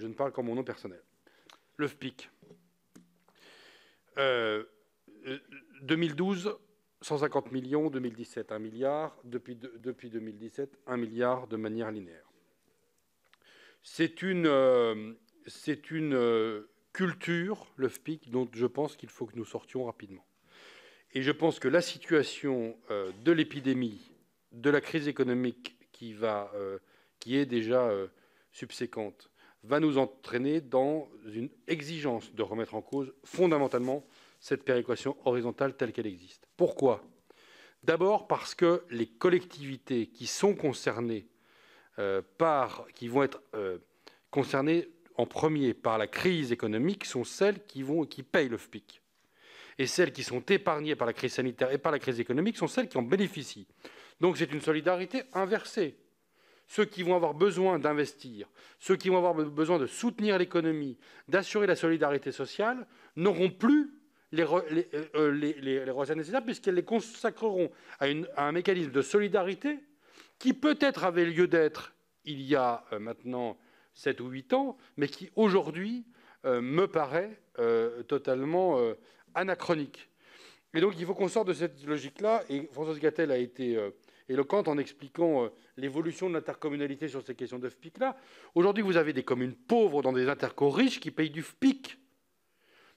ne parle qu'en mon nom personnel. Le FPIC. 2012, 150 millions, 2017, 1 milliard, depuis 2017, 1 milliard de manière linéaire. C'est une culture, le FPIC, dont je pense qu'il faut que nous sortions rapidement. Et je pense que la situation de l'épidémie, de la crise économique qui est déjà subséquente, va nous entraîner dans une exigence de remettre en cause fondamentalement cette péréquation horizontale telle qu'elle existe. Pourquoi ? D'abord parce que les collectivités qui sont concernées qui vont être concernées en premier par la crise économique sont celles qui payent le FPIC. Et celles qui sont épargnées par la crise sanitaire et par la crise économique sont celles qui en bénéficient. Donc c'est une solidarité inversée. Ceux qui vont avoir besoin d'investir, ceux qui vont avoir besoin de soutenir l'économie, d'assurer la solidarité sociale, n'auront plus les recettes nécessaires puisqu'elles les consacreront à un mécanisme de solidarité qui peut-être avait lieu d'être il y a maintenant 7 ou 8 ans, mais qui aujourd'hui me paraît totalement anachronique. Et donc il faut qu'on sorte de cette logique-là, et Françoise Gatel a été éloquente en expliquant l'évolution de l'intercommunalité sur ces questions de FPIC-là. Aujourd'hui, vous avez des communes pauvres dans des intercos riches qui payent du FPIC.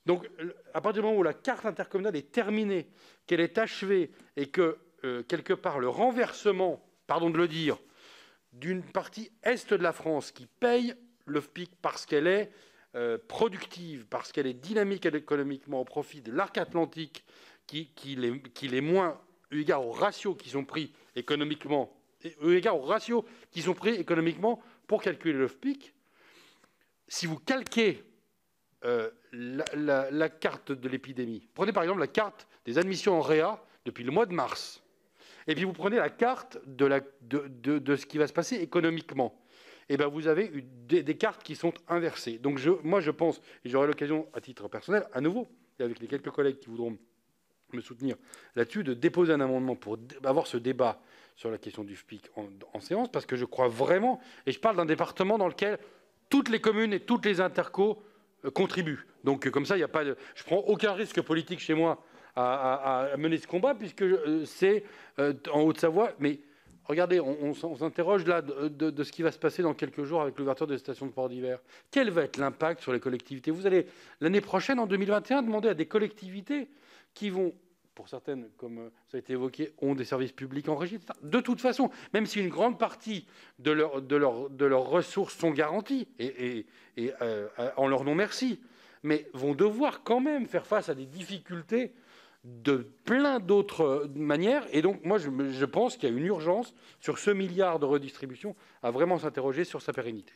Donc, à partir du moment où la carte intercommunale est terminée, qu'elle est achevée, et que, quelque part, le renversement, pardon de le dire, d'une partie est de la France qui paye le FPIC parce qu'elle est productive, parce qu'elle est dynamique économiquement au profit de l'arc atlantique, qui l'est moins, eu égard aux ratios qui sont pris économiquement, pour calculer le FPIC. Si vous calquez la carte de l'épidémie, prenez par exemple la carte des admissions en réa depuis le mois de mars, et puis vous prenez la carte de ce qui va se passer économiquement, et bien vous avez des cartes qui sont inversées. Donc moi je pense, et j'aurai l'occasion à titre personnel, à nouveau, et avec les quelques collègues qui voudront me soutenir là-dessus, de déposer un amendement pour avoir ce débat sur la question du FPIC en séance, parce que je crois vraiment, et je parle d'un département dans lequel toutes les communes et toutes les intercos contribuent. Donc comme ça, je ne prends aucun risque politique chez moi à mener ce combat, puisque c'est en Haute-Savoie. Mais regardez, on s'interroge là de ce qui va se passer dans quelques jours avec l'ouverture des stations de port d'hiver. Quel va être l'impact sur les collectivités ? Vous allez, l'année prochaine, en 2021, demander à des collectivités qui vont, pour certaines, comme ça a été évoqué, ont des services publics en régie, etc. De toute façon, même si une grande partie de leurs ressources sont garanties, et en leur nom merci, mais vont devoir quand même faire face à des difficultés de plein d'autres manières. Et donc, moi, je pense qu'il y a une urgence sur ce milliard de redistribution à vraiment s'interroger sur sa pérennité.